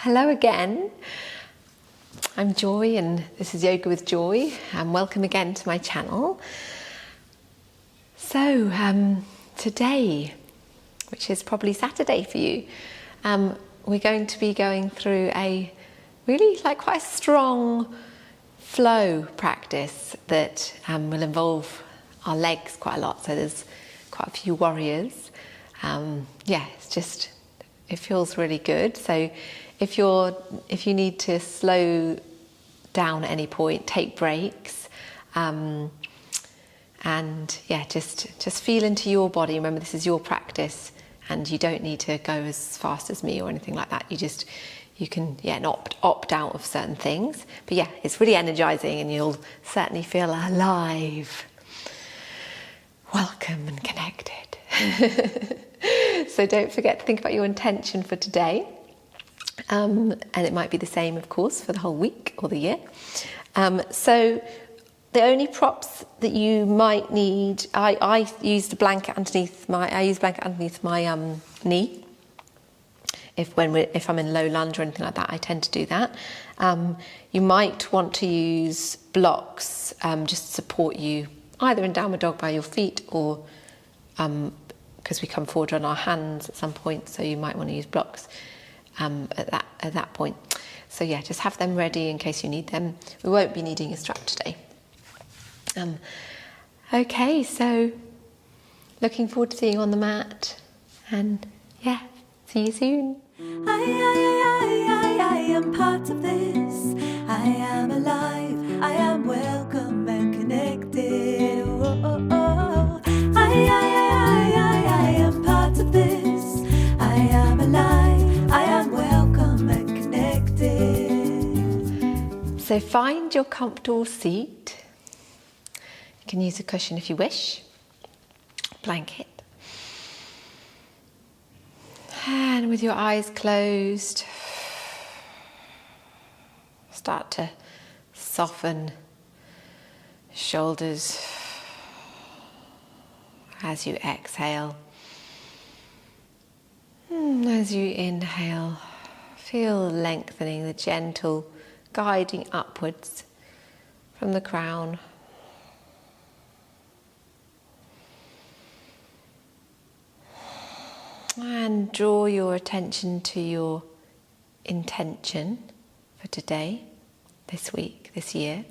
Hello again. I'm Joy and this is Yoga with Joy, and welcome again to my channel. So today, which is probably Saturday for you, we're going to be going through a really quite a strong flow practice that will involve our legs quite a lot. So there's quite a few warriors. It feels really good. So if you need to slow down at any point, take breaks, just feel into your body. Remember, this is your practice, and you don't need to go as fast as me or anything like that. You can opt out of certain things. But yeah, it's really energizing, and you'll certainly feel alive, welcome, and connected. So don't forget to think about your intention for today. And it might be the same, of course, for the whole week or the year. So the only props that you might need, I use a blanket underneath my knee. If I'm in low lunge or anything like that, I tend to do that. You might want to use blocks just to support you, either in downward dog by your feet or because we come forward on our hands at some point, so you might want to use blocks at that point. So yeah, just have them ready in case you need them. We won't be needing a strap today. Okay, so looking forward to seeing you on the mat, and yeah, see you soon. I am part of this. I am alive. I am welcome and connected. Oh, oh, oh. I am part of this. I am alive. I am welcome and connected. So find your comfortable seat. You can use a cushion if you wish, blanket. And with your eyes closed, start to soften shoulders as you exhale. As you inhale, feel lengthening, the gentle guiding upwards from the crown. And draw your attention to your intention for today, this week, this year.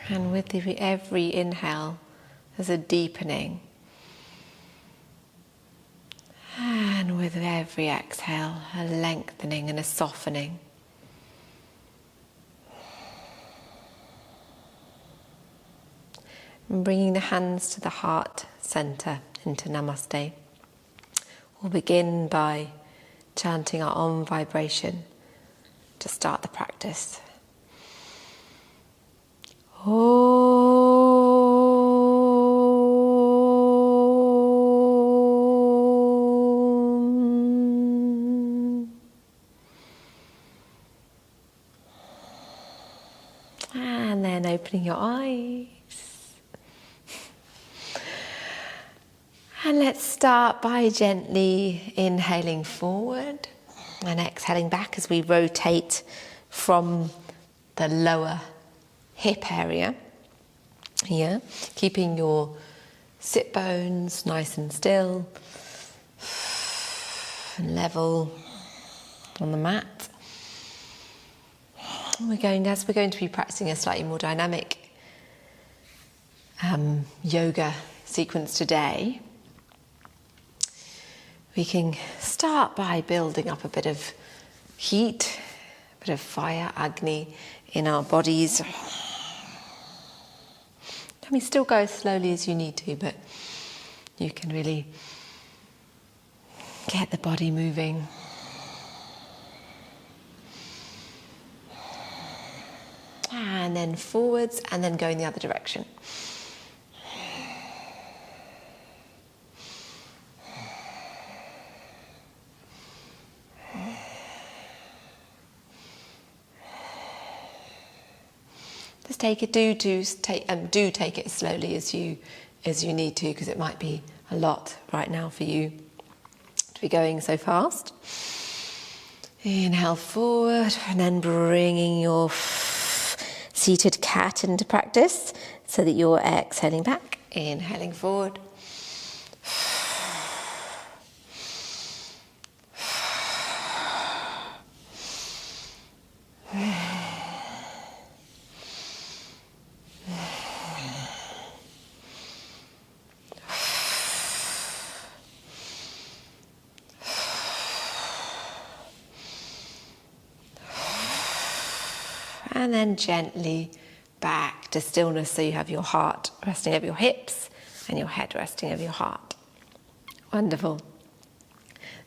And with every inhale, there's a deepening. And with every exhale, a lengthening and a softening. And bringing the hands to the heart center into Namaste. We'll begin by chanting our Om vibration to start the practice. And then opening your eyes. And let's start by gently inhaling forward and exhaling back as we rotate from the lower hip area here, keeping your sit bones nice and still and level on the mat. We're going to be practicing a slightly more dynamic yoga sequence today. We can start by building up a bit of heat, a bit of fire, Agni, in our bodies. I mean, still go as slowly as you need to, but you can really get the body moving. And then forwards, and then go in the other direction. just take it. Do take it as slowly as you need to, because it might be a lot right now for you to be going so fast. Inhale forward, and then bringing your seated cat into practice so that you're exhaling back, inhaling forward. And then gently back to stillness, so you have your heart resting over your hips and your head resting over your heart. Wonderful.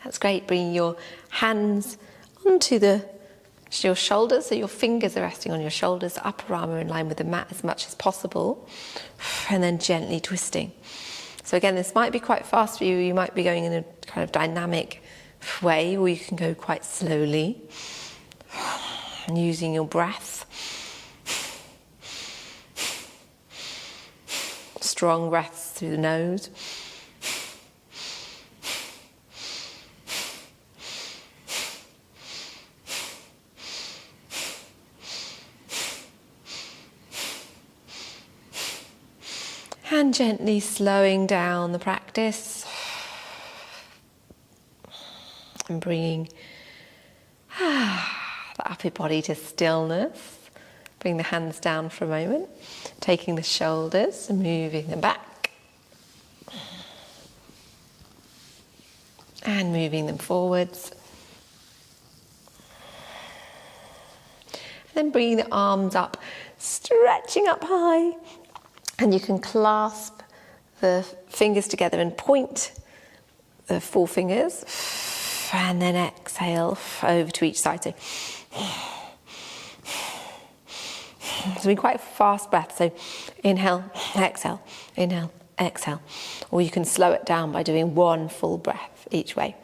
That's great. Bringing your hands onto your shoulders, so your fingers are resting on your shoulders, upper arm are in line with the mat as much as possible, and then gently twisting. So again, this might be quite fast for you. You might be going in a kind of dynamic way, or you can go quite slowly, and using your breath. Strong breaths through the nose. And gently slowing down the practice. And bringing the upper body to stillness. Bring the hands down for a moment, taking the shoulders and moving them back. And moving them forwards. And then bringing the arms up, stretching up high. And you can clasp the fingers together and point the forefingers. And then exhale over to each side. So be quite fast breath. So inhale, exhale, inhale, exhale. Or you can slow it down by doing one full breath each way,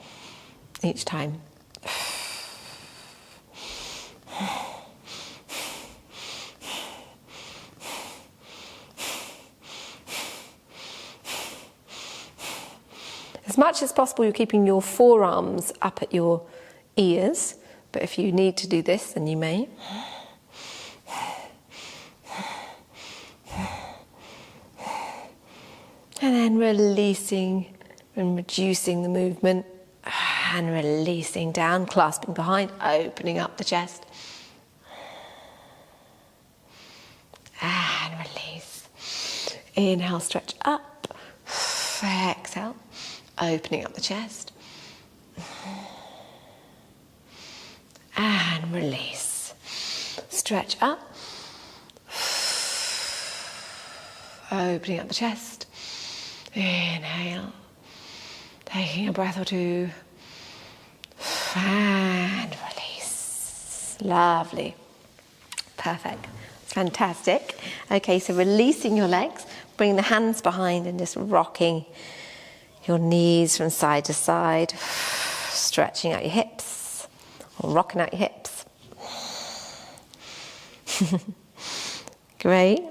each time. As much as possible, you're keeping your forearms up at your ears, but if you need to do this, then you may. And then releasing and reducing the movement, and releasing down, clasping behind, opening up the chest. And release. Inhale, stretch up. Exhale, opening up the chest. And release. Stretch up. Opening up the chest. Inhale, taking a breath or two, and release. Lovely. Perfect. Fantastic. Okay, so releasing your legs, bring the hands behind and just rocking your knees from side to side, stretching out your hips, or rocking out your hips. Great.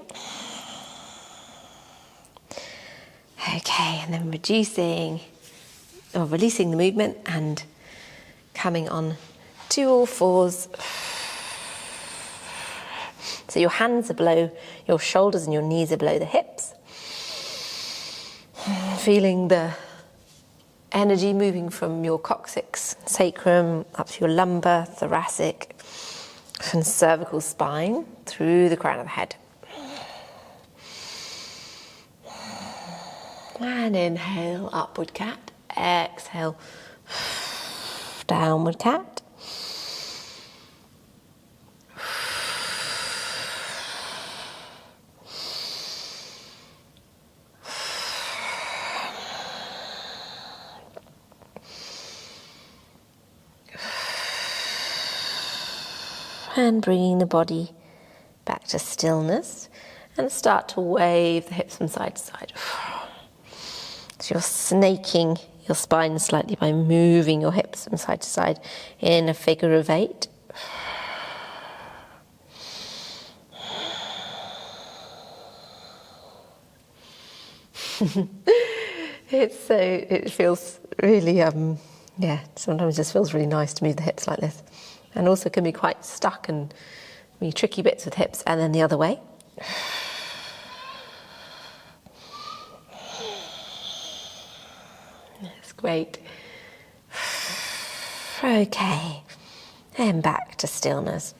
Okay, and then releasing the movement and coming on to all fours. So your hands are below your shoulders and your knees are below the hips. Feeling the energy moving from your coccyx, sacrum, up to your lumbar, thoracic, and cervical spine, through the crown of the head. And inhale, upward cat. Exhale, downward cat. And bringing the body back to stillness, and start to wave the hips from side to side. So you're snaking your spine slightly by moving your hips from side to side in a figure of 8. It feels really, sometimes it just feels really nice to move the hips like this. And also can be quite stuck and be tricky bits with hips, and then the other way. That's great. Okay, and back to stillness.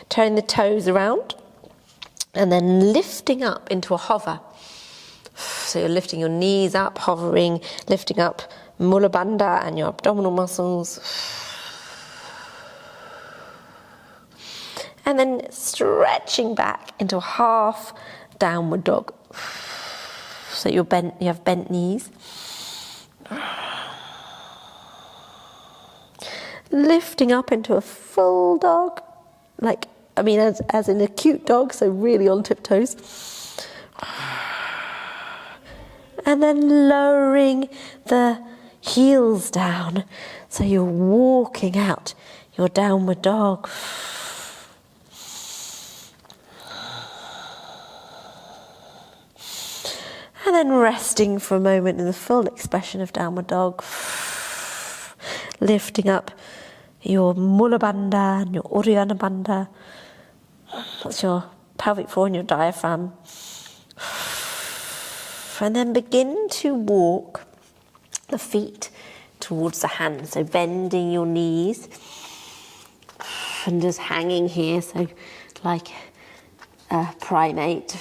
Turning the toes around and then lifting up into a hover. So you're lifting your knees up, hovering, lifting up Mula Bandha and your abdominal muscles. And then stretching back into a half downward dog. So you have bent knees. Lifting up into a full dog, as in a cute dog, so really on tiptoes. And then lowering the heels down, so you're walking out your downward dog. And then resting for a moment in the full expression of downward dog. Lifting up your Mula Bandha and your Uddiyana Bandha. That's your pelvic floor and your diaphragm. And then begin to walk the feet towards the hands. So bending your knees and just hanging here, so like a primate.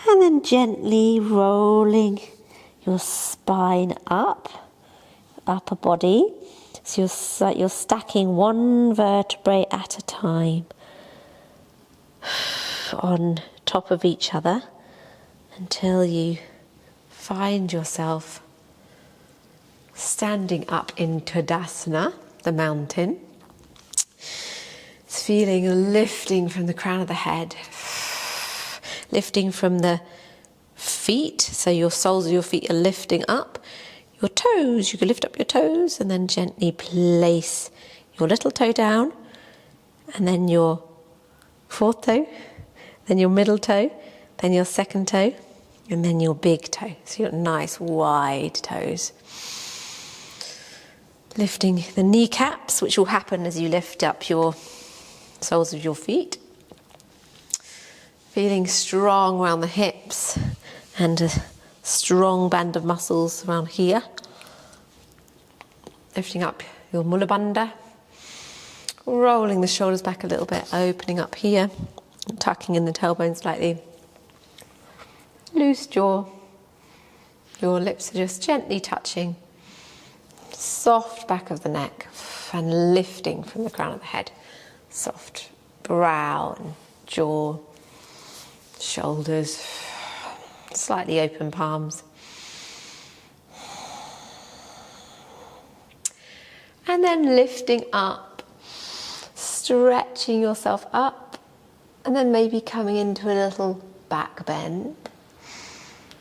And then gently rolling your spine up, upper body. So you're stacking one vertebrae at a time on top of each other until you find yourself standing up in Tadasana the Mountain. It's feeling a lifting from the crown of the head, lifting from the feet, so your soles of your feet are lifting up. Your toes, you can lift up your toes and then gently place your little toe down, and then your fourth toe, then your middle toe, then your second toe, and then your big toe. So your nice wide toes. Lifting the kneecaps, which will happen as you lift up your soles of your feet. Feeling strong around the hips and a strong band of muscles around here. Lifting up your Mula Bandha. Rolling the shoulders back a little bit, opening up here, tucking in the tailbone slightly. Loose jaw. Your lips are just gently touching. Soft back of the neck and lifting from the crown of the head. Soft brow and jaw, shoulders, slightly open palms. And then lifting up, stretching yourself up, and then maybe coming into a little back bend.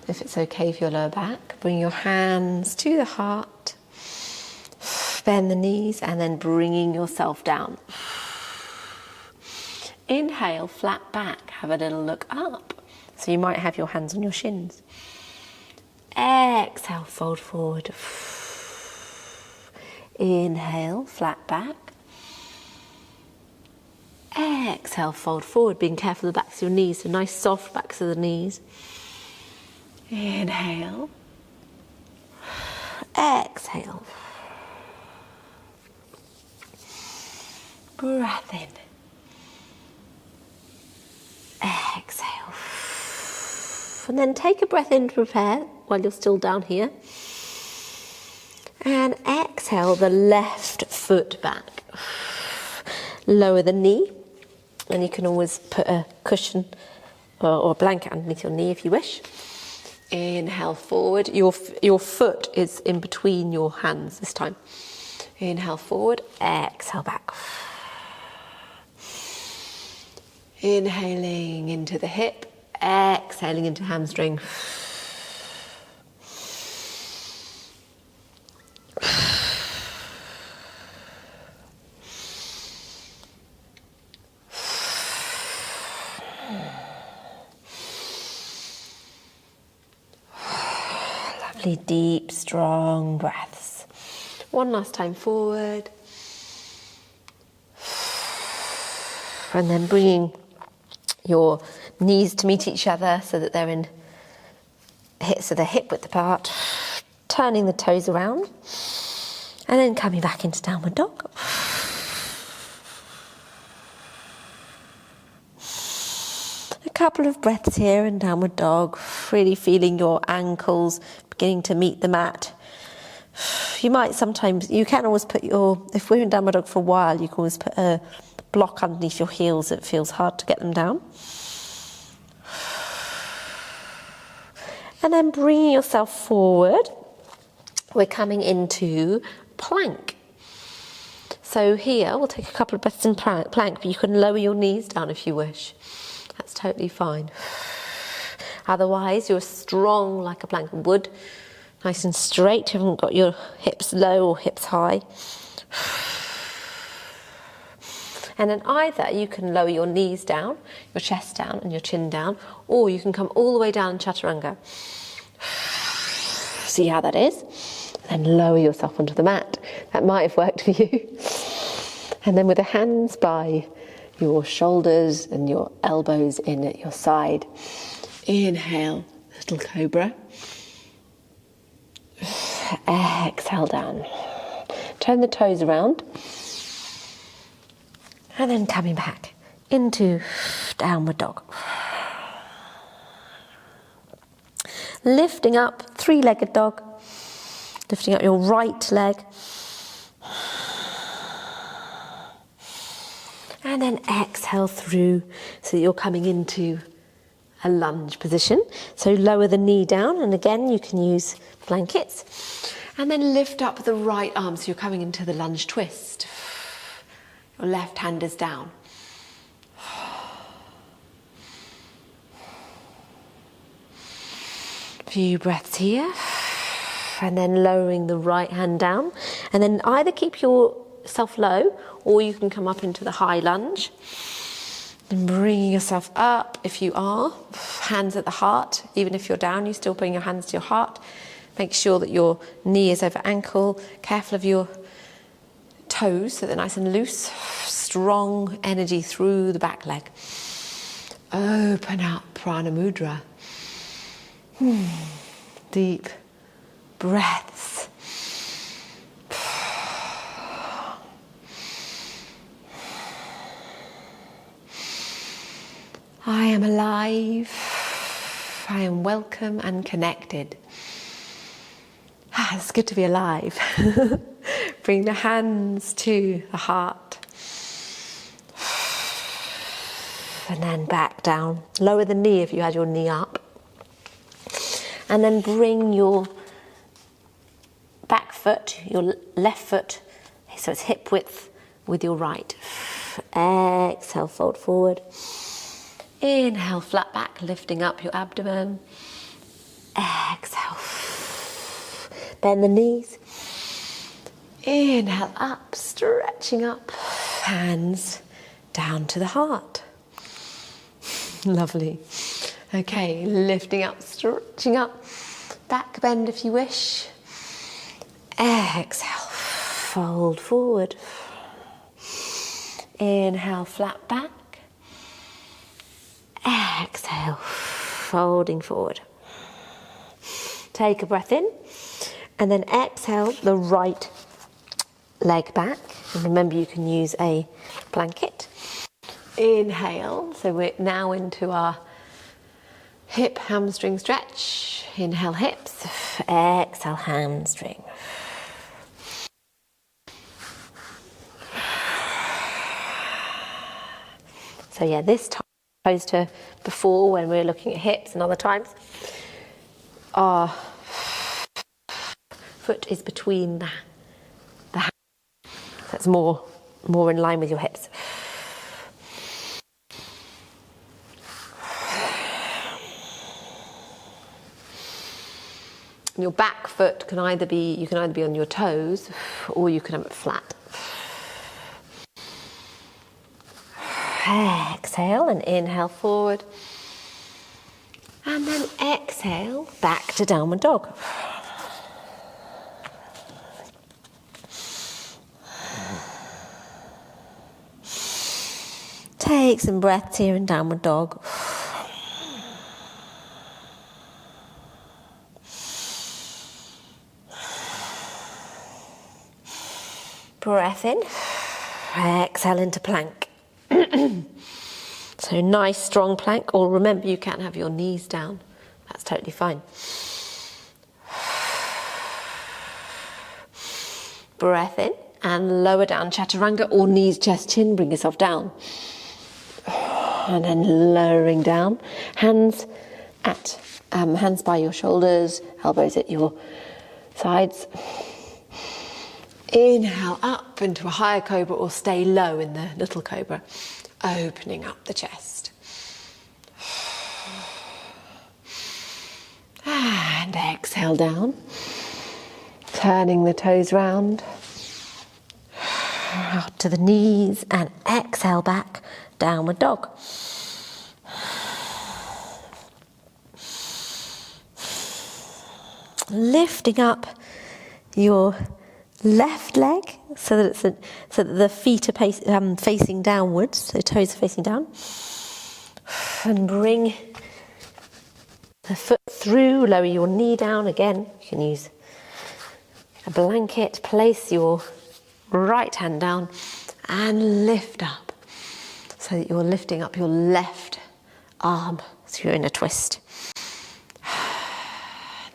If it's okay for your lower back, bring your hands to the heart, bend the knees, and then bringing yourself down. Inhale, flat back, have a little look up. So you might have your hands on your shins. Exhale, fold forward. Inhale, flat back. Exhale, fold forward, being careful of the backs of your knees, so nice soft backs of the knees. Inhale. Exhale. Breath in. Exhale. And then take a breath in to prepare while you're still down here. And exhale the left foot back. Lower the knee. And you can always put a cushion or a blanket underneath your knee if you wish. Inhale forward. Your foot is in between your hands this time. Inhale forward. Exhale back. Inhaling into the hip, exhaling into hamstring. Lovely, deep, strong breaths. One last time forward. And then bringing your knees to meet each other so that they're hip width apart. Turning the toes around. And then coming back into downward dog. A couple of breaths here in downward dog. Really feeling your ankles beginning to meet the mat. You can always put if we're in downward dog for a while, you can always put a block underneath your heels. It feels hard to get them down. And then bringing yourself forward, we're coming into plank. So here, we'll take a couple of breaths in plank, but you can lower your knees down if you wish. That's totally fine. Otherwise, you're strong like a plank of wood, nice and straight. You haven't got your hips low or hips high. And then either you can lower your knees down, your chest down and your chin down, or you can come all the way down in Chaturanga. See how that is? And lower yourself onto the mat. That might have worked for you. And then with the hands by your shoulders and your elbows in at your side. Inhale, little cobra. Exhale down. Turn the toes around. And then coming back into downward dog. Lifting up, three-legged dog. Lifting up your right leg. And then exhale through so that you're coming into a lunge position. So lower the knee down, and again you can use blankets. And then lift up the right arm so you're coming into the lunge twist. Your left hand is down. Few breaths here. And then lowering the right hand down. And then either keep yourself low, or you can come up into the high lunge. And bringing yourself up if you are. Hands at the heart. Even if you're down, you still bring your hands to your heart. Make sure that your knee is over ankle. Careful of your toes so they're nice and loose. Strong energy through the back leg. Open up, Prana Mudra. Deep breaths. I am alive. I am welcome and connected. It's good to be alive. Bring the hands to the heart. And then back down. Lower the knee if you had your knee up. And then bring your back foot, your left foot, so it's hip width with your right. Exhale, fold forward. Inhale, flat back, lifting up your abdomen. Exhale. Bend the knees. Inhale, up, stretching up. Hands down to the heart. Lovely. Okay, lifting up, stretching up. Back bend if you wish. Exhale, fold forward. Inhale, flat back. Exhale, folding forward. Take a breath in, and then exhale the right leg back. And remember, you can use a blanket. Inhale, so we're now into our hip hamstring stretch. Inhale, hips. Exhale, hamstring. So yeah, this time, opposed to before when we were looking at hips and other times, our foot is between the hands. That's more in line with your hips. Your back foot can either be on your toes, or you can have it flat. Exhale and inhale forward. And then exhale back to downward dog. Take some breaths here in downward dog. Breath in. Exhale into plank. So nice strong plank, or remember you can have your knees down. That's totally fine. Breath in and lower down chaturanga, or knees, chest, chin, bring yourself down. And then lowering down, hands by your shoulders, elbows at your sides. Inhale up into a higher cobra, or stay low in the little cobra, opening up the chest. And exhale down, turning the toes round, out to the knees, and exhale back, downward dog. Lifting up your left leg so that the feet are facing downwards, so toes are facing down, and bring the foot through. Lower your knee down again. You can use a blanket. Place your right hand down and lift up, so that you're lifting up your left arm, so you're in a twist.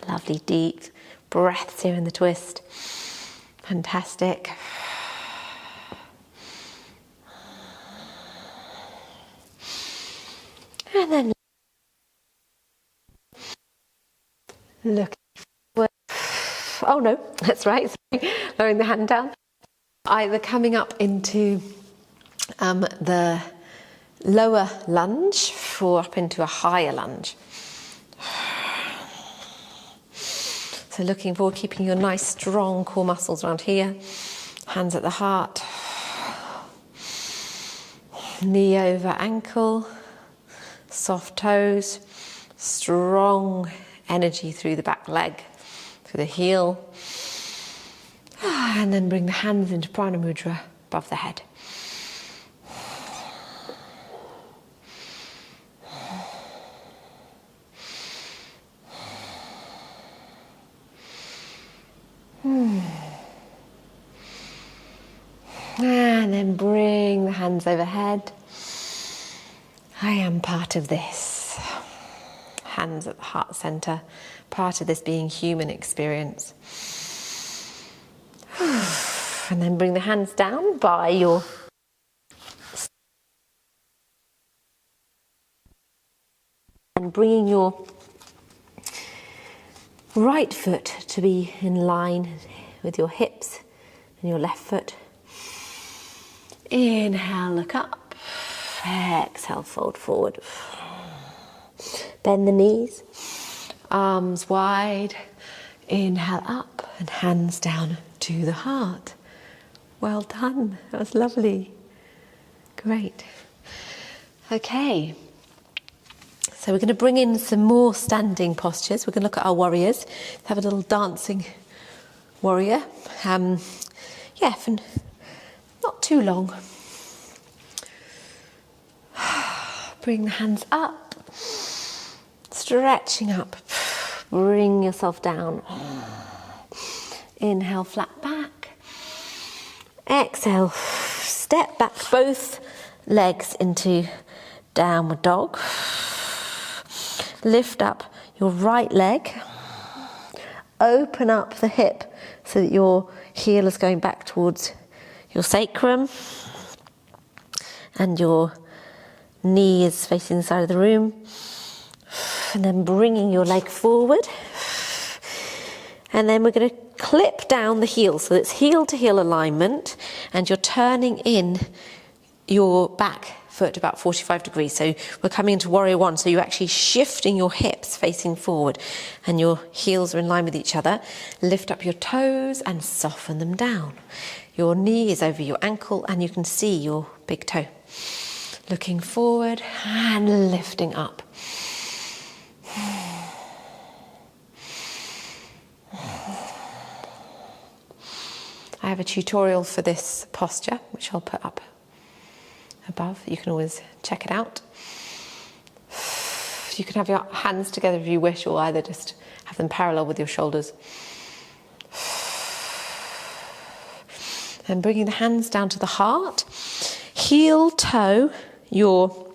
Lovely deep breaths here in the twist. Fantastic. And then look. Oh no, that's right. Lowering the hand down. Either coming up into the lower lunge or up into a higher lunge. So looking forward, keeping your nice strong core muscles around here. Hands at the heart. Knee over ankle. Soft toes. Strong energy through the back leg, through the heel. And then bring the hands into Prana Mudra above the head. And then bring the hands overhead. I am part of this. Hands at the heart center, part of this being human experience. And then bring the hands down by your and bringing your right foot to be in line with your hips and your left foot. Inhale, look up. Exhale, fold forward. Bend the knees, arms wide. Inhale up and hands down to the heart. Well done, that was lovely. Great. Okay, so we're going to bring in some more standing postures. We're going to look at our warriors. Have a little dancing warrior. For not too long. Bring the hands up, stretching up. Bring yourself down. Inhale, flat back. Exhale, step back both legs into downward dog. Lift up your right leg. Open up the hip so that your heel is going back towards your sacrum. And your knee is facing the side of the room. And then bringing your leg forward. And then we're going to clip down the heel. So it's heel to heel alignment. And you're turning in your back foot about 45 degrees. So we're coming into warrior one. So you're actually shifting your hips facing forward. And your heels are in line with each other. Lift up your toes and soften them down. Your knee is over your ankle and you can see your big toe. Looking forward and lifting up. I have a tutorial for this posture, which I'll put up above. You can always check it out. You can have your hands together if you wish, or either just have them parallel with your shoulders. And bringing the hands down to the heart. Heel toe your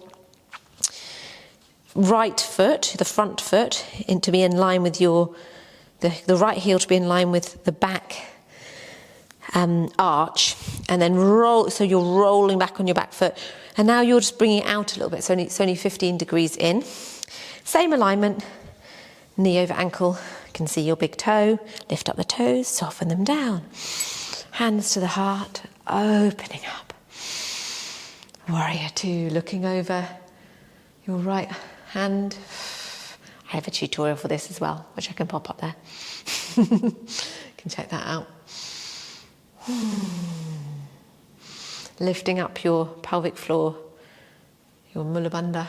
right foot, the front foot, to be in line with the right heel to be in line with the back arch, and then roll. So you're rolling back on your back foot, and now you're just bringing it out a little bit. So it's only 15 degrees in. Same alignment, knee over ankle. You can see your big toe. Lift up the toes, soften them down. Hands to the heart, opening up. Warrior two, looking over your right hand. I have a tutorial for this as well, which I can pop up there. You can check that out. Lifting up your pelvic floor, your mula bandha.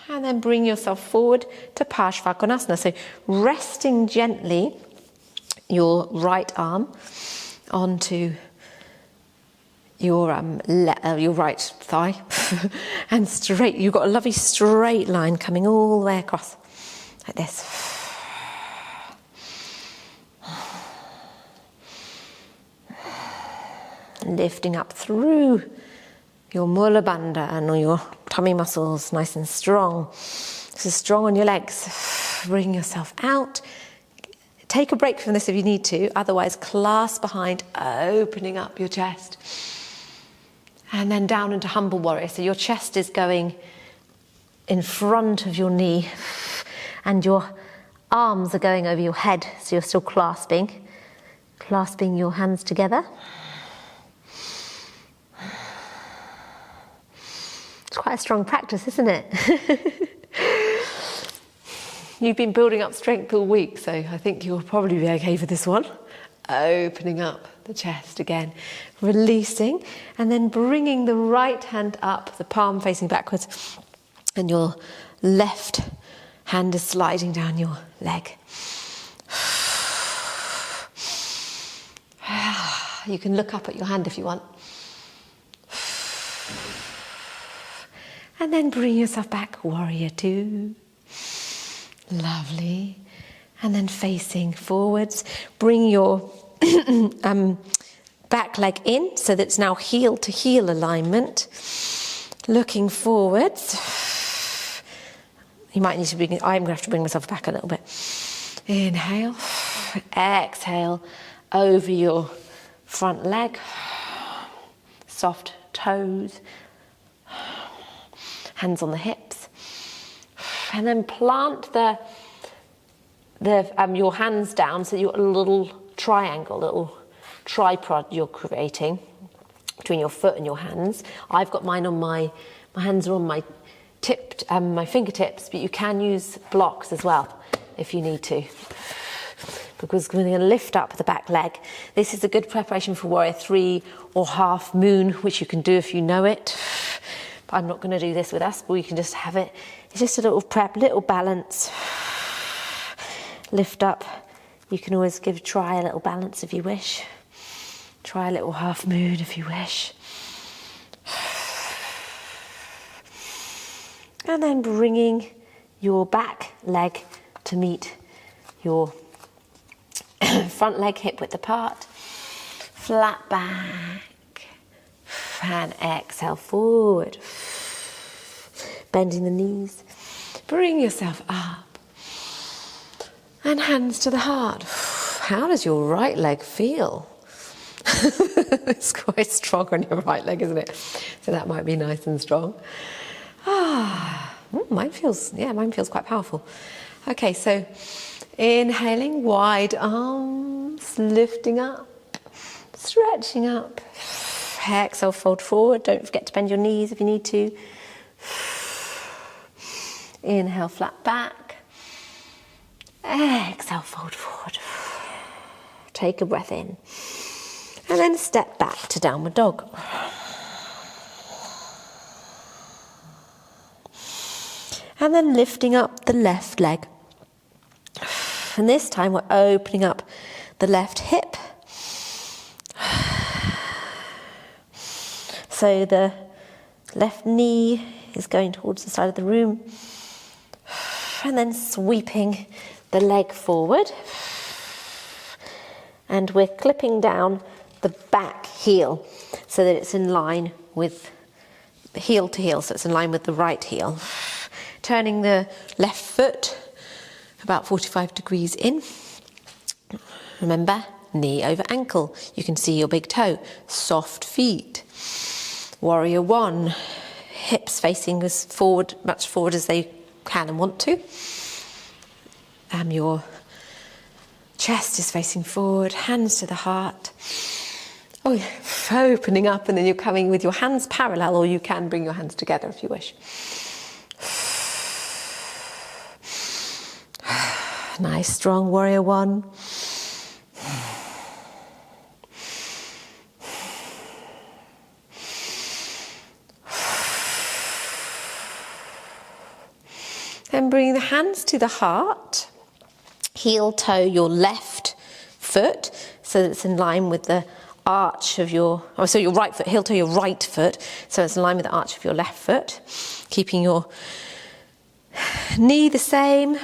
And then bring yourself forward to Pashwakonasana. So resting gently your right arm onto your right thigh and straight. You've got a lovely straight line coming all the way across like this. Lifting up through your mula bandha and your tummy muscles, nice and strong. So strong on your legs. Bring yourself out. Take a break from this if you need to, otherwise clasp behind, opening up your chest. And then down into humble warrior. So your chest is going in front of your knee and your arms are going over your head, so you're still clasping your hands together. It's quite a strong practice, isn't it? You've been building up strength all week, so I think you'll probably be okay for this one. Opening up the chest again, releasing, and then bringing the right hand up, the palm facing backwards, and your left hand is sliding down your leg. You can look up at your hand if you want. And then bring yourself back, warrior two. Lovely. And then facing forwards, bring your back leg in so that it's now heel to heel alignment. Looking forwards. You might need to bring, I'm going to have to bring myself back a little bit. Inhale. Exhale over your front leg. Soft toes. Hands on the hips. And then plant your hands down so you've got a little triangle, little tripod you're creating between your foot and your hands. I've got mine on my hands are on my my fingertips, but you can use blocks as well if you need to. Because we're going to lift up the back leg. This is a good preparation for warrior three or half moon, which you can do if you know it. But I'm not going to do this with us, but we can just have it. It's just a little prep, little balance. Lift up. You can always try a little balance if you wish. Try a little half moon if you wish. And then bringing your back leg to meet your front leg hip width apart. Flat back. And exhale forward. Bending the knees. Bring yourself up. And hands to the heart. How does your right leg feel? It's quite strong on your right leg, isn't it? So that might be nice and strong. Mine feels quite powerful. Okay, so inhaling, wide arms, lifting up, stretching up. Exhale, fold forward. Don't forget to bend your knees if you need to. Inhale, flat back. Exhale, fold forward. Take a breath in. And then step back to downward dog. And then lifting up the left leg. And this time we're opening up the left hip. So the left knee is going towards the side of the room. And then sweeping the leg forward. And we're clipping down the back heel so that it's in line with heel to heel, so it's in line with the right heel. Turning the left foot about 45 degrees in. Remember, knee over ankle. You can see your big toe. Soft feet. Warrior one. Hips facing as forward, much forward as they can and want to. Your chest is facing forward, hands to the heart. Oh, yeah. Opening up, and then you're coming with your hands parallel, or you can bring your hands together if you wish. Nice, strong warrior one. Then bring the hands to the heart. Heel toe your left foot so that it's in line with the arch of your, so your right foot, heel toe your right foot so it's in line with the arch of your left foot. Keeping your knee the same,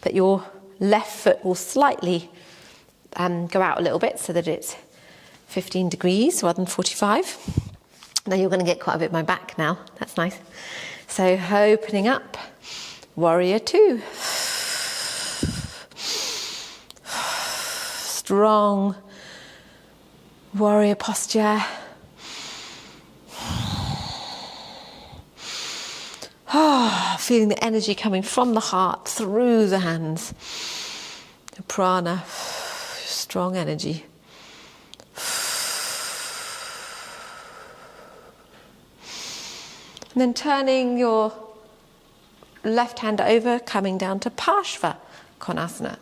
but your left foot will slightly go out a little bit so that it's 15 degrees rather than 45. Now you're going to get quite a bit of my back now. That's nice. So opening up, warrior two. Strong warrior posture. Feeling the energy coming from the heart through the hands. The prana, strong energy. And then turning your left hand over, coming down to Pashwakonasana.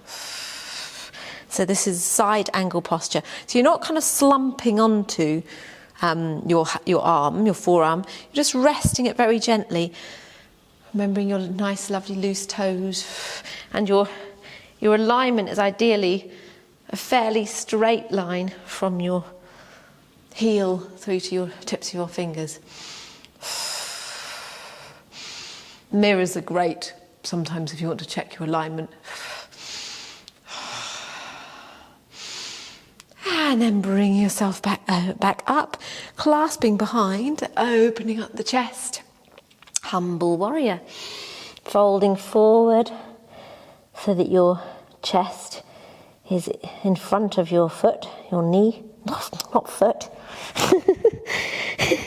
So this is side angle posture. So you're not kind of slumping onto your arm, your forearm. You're just resting it very gently. Remembering your nice, lovely, loose toes. And your alignment is ideally a fairly straight line from your heel through to your tips of your fingers. Mirrors are great sometimes if you want to check your alignment. And then bring yourself back up, clasping behind, opening up the chest. Humble warrior. Folding forward so that your chest is in front of your foot, your knee. Not foot. I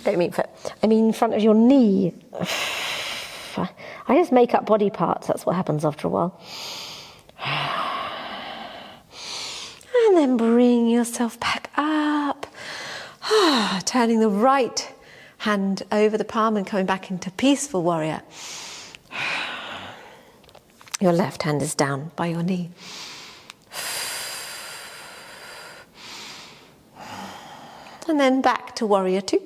don't mean foot. I mean in front of your knee. I just make up body parts. That's what happens after a while. And then bring yourself back up. Turning the right hand over the palm and coming back into peaceful warrior. Your left hand is down by your knee. And then back to warrior two.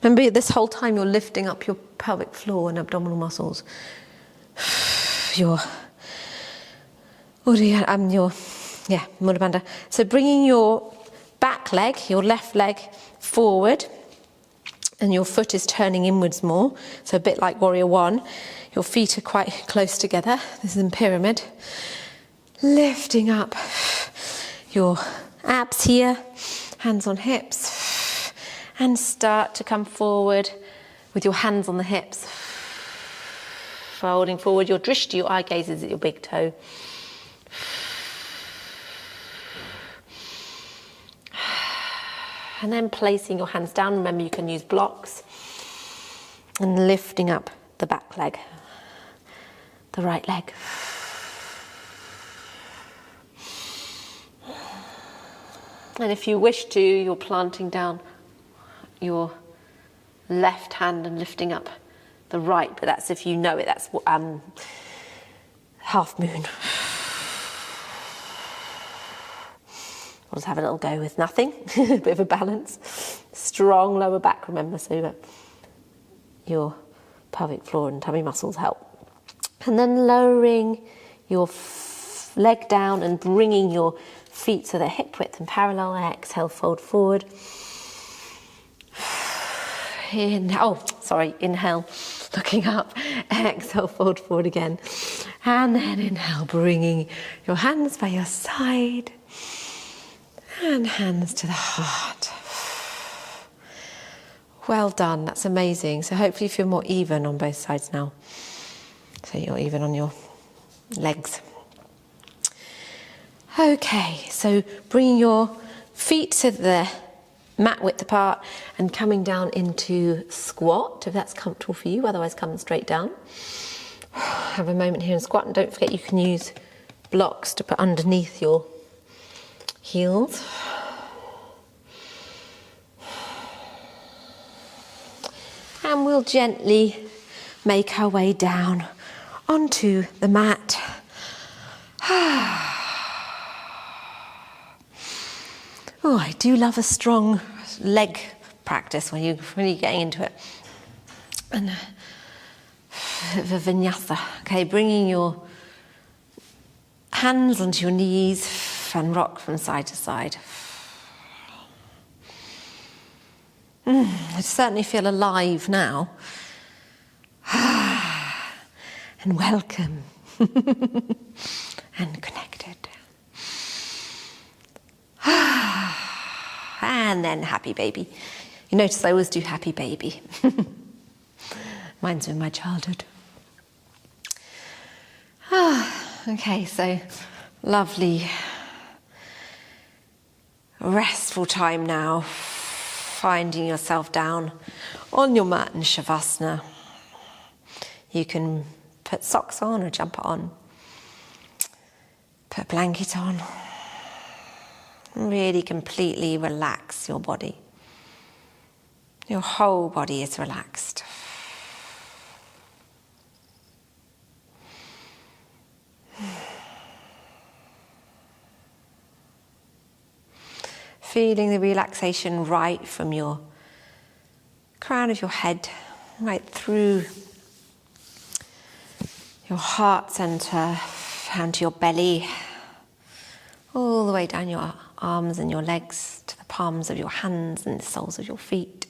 Remember, this whole time you're lifting up your pelvic floor and abdominal muscles. Your Mula Bandha. So bringing your back leg, your left leg forward, and your foot is turning inwards more. So a bit like warrior one. Your feet are quite close together. This is in pyramid. Lifting up your abs here, hands on hips, and start to come forward with your hands on the hips. Folding forward your drishti, your eye gaze is at your big toe. And then placing your hands down. Remember, you can use blocks. And lifting up the back leg, the right leg. And if you wish to, you're planting down your left hand and lifting up the right, but that's if you know it. That's half moon. I'll just have a little go with nothing. A bit of a balance. Strong lower back, remember, so that your pelvic floor and tummy muscles help. And then lowering your leg down and bringing your feet so they're hip width and parallel. Exhale, fold forward. Inhale, looking up. Exhale, fold forward again. And then inhale, bringing your hands by your side. And hands to the heart. Well done, that's amazing. So hopefully you feel more even on both sides now. So you're even on your legs. Okay, so bringing your feet to the mat width apart and coming down into squat, if that's comfortable for you, otherwise come straight down. Have a moment here in squat, and don't forget you can use blocks to put underneath your heels. And we'll gently make our way down onto the mat. Oh, I do love a strong leg practice when you're getting into it. And the vinyasa. Okay, bringing your hands onto your knees and rock from side to side. I certainly feel alive now. And welcome. And connected. And then happy baby. You notice I always do happy baby. Mine's in my childhood. Okay, so lovely, restful time now. Finding yourself down on your mat in Shavasana. You can put socks on or jumper on. Put a blanket on. Really completely relax your body. Your whole body is relaxed. Feeling the relaxation right from your crown of your head, right through your heart center, down to your belly, all the way down your arms and your legs, to the palms of your hands and the soles of your feet.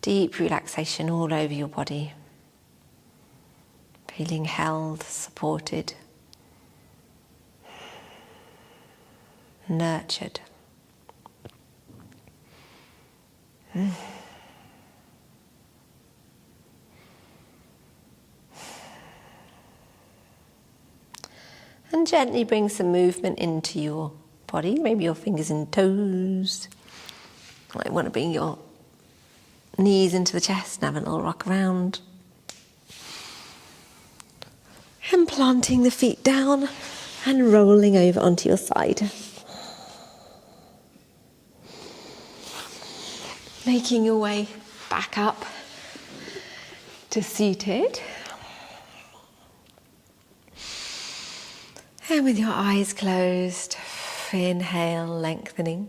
Deep relaxation all over your body. Feeling held, supported, nurtured. And gently bring some movement into your body, maybe your fingers and toes. You might want to bring your knees into the chest and have a little rock around. And planting the feet down and rolling over onto your side. Making your way back up to seated. And with your eyes closed, inhale, lengthening.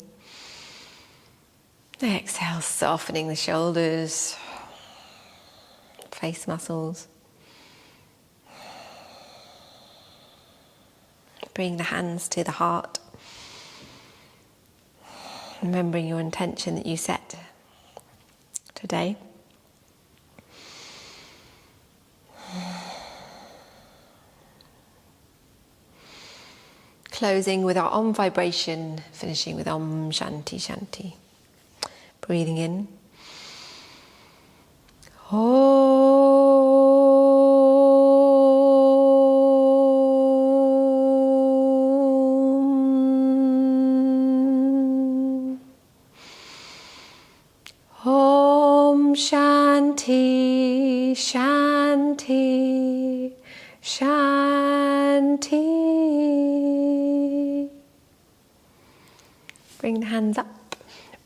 Exhale, softening the shoulders, face muscles. Bring the hands to the heart. Remembering your intention that you set today. Closing with our Om vibration, finishing with Om Shanti Shanti. Breathing in. Om Shanti Shanti Shanti. Bring the hands up,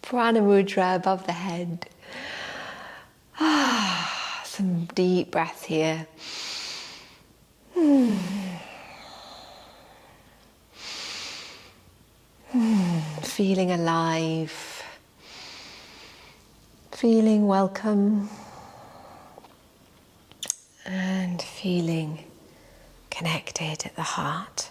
Prana Mudra above the head. Some deep breaths here. Feeling alive, feeling welcome, and feeling connected at the heart.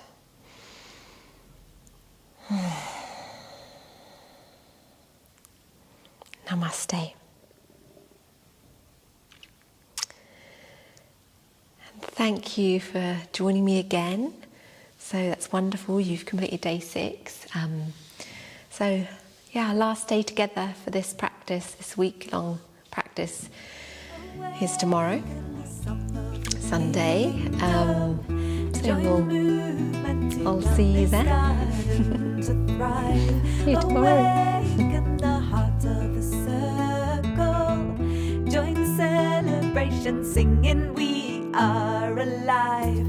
Namaste. And thank you for joining me again. So that's wonderful, you've completed day 6. So yeah, last day together for this practice, this week-long practice is tomorrow, Sunday. So I'll see you then. See you tomorrow. Join the celebration, singing we are alive.